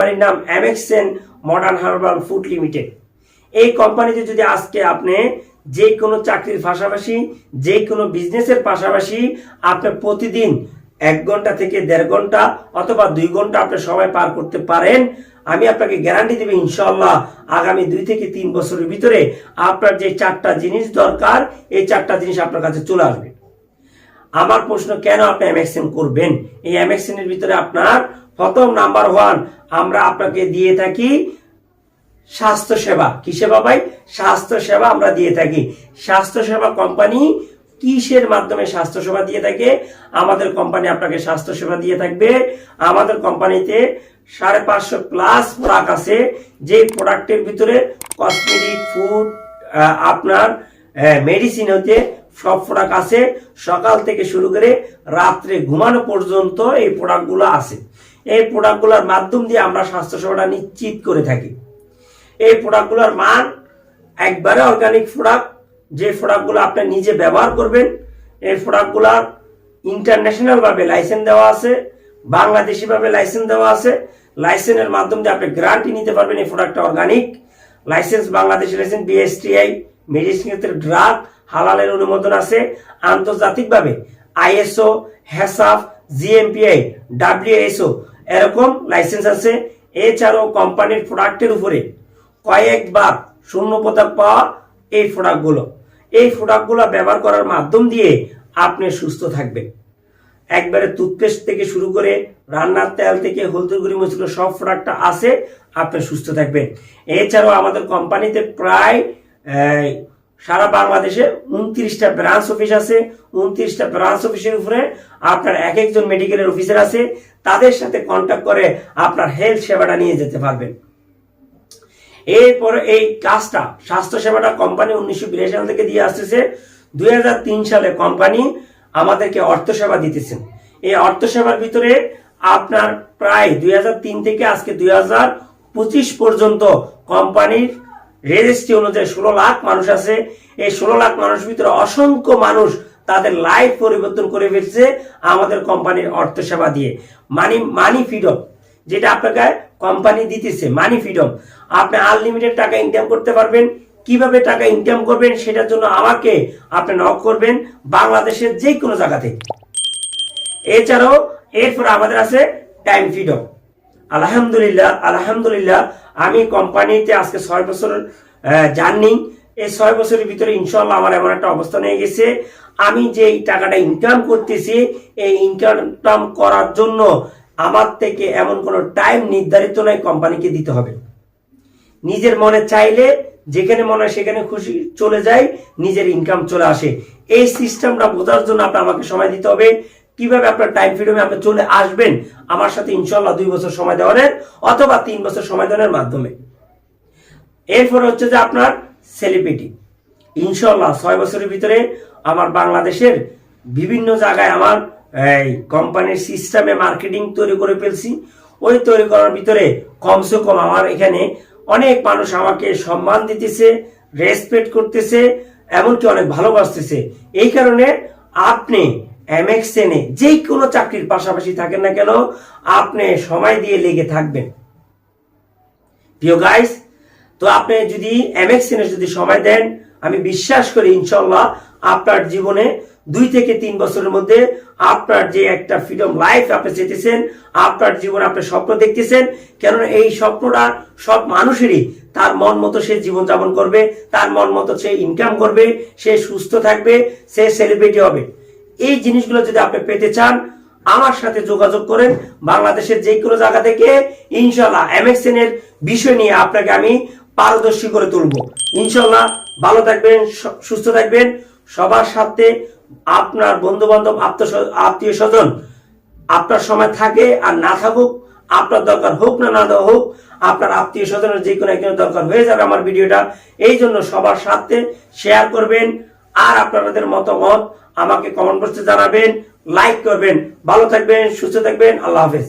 কোম্পানির নাম MXN modern herbal food limited. এই কোম্পানিতে যদি আজকে আপনি যে কোনো চাকরির পাশাপাশি যে কোনো বিজনেসের পাশাপাশি আপনি প্রতিদিন 1 ঘন্টা থেকে 1.5 ঘন্টা অথবা 2 ঘন্টা আপনি সময় পার করতে পারেন, আমি আপনাকে গ্যারান্টি দেব ইনশাআল্লাহ আগামী 2 থেকে 3 বছরের ভিতরে আপনার যে 4টা জিনিস দরকার এই 4টা জিনিস আপনার কাছে চলে আসবে। আমার প্রশ্ন, কেন আপনি এমএক্সএন করবেন? এই এমএক্সএন এর ভিতরে আপনার প্রথম নাম্বার 1 আমরা আপনাকে দিয়ে থাকি স্বাস্থ্য সেবা। কি সেবা ভাই? স্বাস্থ্য সেবা আমরা দিয়ে থাকি। স্বাস্থ্য সেবা কোম্পানি কিসের মাধ্যমে স্বাস্থ্য সেবা দিয়ে থাকে? আমাদের কোম্পানি আপনাকে স্বাস্থ্য সেবা দিয়ে থাকবে। আমাদের কোম্পানিতে 550 প্লাস প্রোডাক্ট আছে, যে প্রোডাক্টের ভিতরে কসমেটিক, ফুড, আপনার মেডিসিন হতে সব প্রোডাক্ট আছে। সকাল থেকে শুরু করে রাত্রে ঘুমানো পর্যন্ত এই প্রোডাক্টগুলো আছে। এই প্রোডাক্টগুলোর মাধ্যম দিয়ে আমরা স্বাস্থ্য সেবাটা নিশ্চিত করে থাকি। এই প্রোডাক্টগুলোর মান একবারে অর্গানিক প্রোডাক্ট, যে প্রোডাক্টগুলো আপনি নিজে ব্যবহার করবেন। এই প্রোডাক্টগুলোর ইন্টারন্যাশনাল ভাবে লাইসেন্স দেওয়া আছে, বাংলাদেশি ভাবে লাইসেন্স দেওয়া আছে। লাইসেন্সের মাধ্যমে আপনি গ্যারান্টি নিতে পারবেন এই প্রোডাক্টটা organic. Licence Bangladeshi licence, BSTI, medicine ক্ষেত্রে ড্রাগ, হালালের অনুমোদন আছে। আন্তর্জাতিকভাবে আইএসও, হেসাফ, জিএমপিআই, ডাব্লিউএসও এরকম লাইসেন্স আছে। এছাড়াও কোম্পানির প্রোডাক্টের উপরে কয়েকবার শূন্য পদক পাওয়া এই প্রোডাক্টগুলো ব্যবহার করার মাধ্যম দিয়ে আপনি সুস্থ থাকবেন। একবারে টুথপেস্ট থেকে শুরু করে রান্নার তেল থেকে হলুদ গুঁড়ি মশলা সব প্রোডাক্টটা আছে, আপনি সুস্থ থাকবেন। এছাড়াও আমাদের কোম্পানিতে প্রায় সারা বাংলাদেশে 29টা ব্রাঞ্চ অফিস আছে। 29টা ব্রাঞ্চ অফিসের উপরে আপনার এক একজন মেডিকেলের অফিসার আছে। তাদের সাথে কন্ট্যাক্ট করে আপনার হেলথ সেবাটা নিয়ে যেতে পারবেন। এরপরে এই কাজটা, স্বাস্থ্য সেবাটা কোম্পানি 1982 সাল থেকে দিয়ে আসতেছে। 2003 সালে কোম্পানি আমাদেরকে অর্থ সেবা দিতেছেন। এই অর্থ সেবার ভিতরে আপনার প্রায় 2003 থেকে আজকে 2025 পর্যন্ত কোম্পানির রেজিস্ট্রি অনুযায়ী 16 লাখ মানুষ আছে। এই 16 লাখ মানুষের ভিতরে অসংখ্য মানুষ তাদের লাইফ পরিবর্তন করে ফেলছে আমাদের কোম্পানির অর্থ সেবা দিয়ে। মানি ফ্রিডম যেটা আপনাকে কোম্পানি দিতেছে, মানি ফ্রিডম, আপনি আনলিমিটেড টাকা ইনকাম করতে পারবেন। কিভাবে টাকা ইনকাম করবেন সেটার জন্য আমাকে আপনি নক করবেন বাংলাদেশের যে কোনো জায়গা থেকে। এছাড়াও এরপর আমাদের আছে টাইম ফ্রিডম। আলহামদুলিল্লাহ আমি কোম্পানিতে আজকে 6 বছর জার্নি। এই 6 বছরের ভিতরে ইনশাআল্লাহ আমার এমন একটা অবস্থা নিয়ে গেছে, আমি যে টাকাটা ইনকাম করতেছি এই ইনকাম করার জন্য আমার থেকে এমন কোনো টাইম নির্ধারিত নাই কোম্পানিকে দিতে হবে। নিজের মনে চাইলে যেখানে মনে হয় সেখানে খুশি চলে যায়, নিজের ইনকাম চলে আসে। এই সিস্টেমটা বোঝার জন্য আপনার আমাকে সময় দিতে হবে। কিভাবে আপনার টাইম ফ্রিডমে আপনি চলে আসবেন আমার সাথে ইনশাআল্লাহ 2 বছর সময় দেওয়ার অথবা 3 বছর সময় দেওয়ার মাধ্যমে। এরপর হচ্ছে যে আপনার সেলিব্রিটি। ইনশাআল্লাহ 6 বছরের ভিতরে আমার বাংলাদেশের বিভিন্ন জায়গায় আমার কোম্পানির সিস্টেমে মার্কেটিং তৈরি করে ফেলছি। ওই তৈরি করার ভিতরে কমসে কম আমার এখানে অনেক মানুষ আমাকে সম্মান দিতেছে, রেসপেক্ট করতেছে, এমনকি অনেক ভালোবাসতেছে। এই কারণে আপনি এমএক্সএন এ যে কোনো চাকরির পাশাপাশি থাকেন না কেন, আপনি সময় দিয়ে লেগে থাকবেন প্রিয় গাইস। তো আপনি যদি এমএক্সএন এ যদি সময় দেন, আমি বিশ্বাস করি ইনশাআল্লাহ আপনার জীবনে 2 থেকে 3 বছরের মধ্যে আপনার যে একটা ফ্রিডম লাইফ আপনি চেয়েছেন, আপনার জীবনে আপনি স্বপ্ন দেখতেছেন, কেননা এই স্বপ্নটা সব মানুষেরই। তার মন মতো সে জীবন যাপন করবে, তার মন মতো সে ইনকাম করবে, সে সুস্থ থাকবে, সে সেলিব্রিটি হবে। এই জিনিসগুলো যদি আপনি পেতে চান আমার সাথে যোগাযোগ করেন বাংলাদেশের যে কোনো জায়গা থেকে। ইনশাআল্লাহ এমএক্সএন এর বিষয় নিয়ে আপনাকে আমি পারদর্শী করে তুলব। ইনশাআল্লাহ ভালো থাকবেন, সুস্থ থাকবেন। সবার সাথে আপনার বন্ধু বান্ধব, আত্মীয় স্বজন আপনার সময় থাকে আর না থাকুক, আপনার দরকার হোক না হোক, আপনার আত্মীয় স্বজনের যে কোনো একজনের দরকার হয়ে যাবে আমার ভিডিওটা। এই জন্য সবার সাথে শেয়ার করবেন আর আপনাদের মতামত আমাকে কমেন্ট বক্সে জানাবেন, লাইক করবেন। ভালো থাকবেন, সুস্থ থাকবেন। আল্লাহ হাফেজ।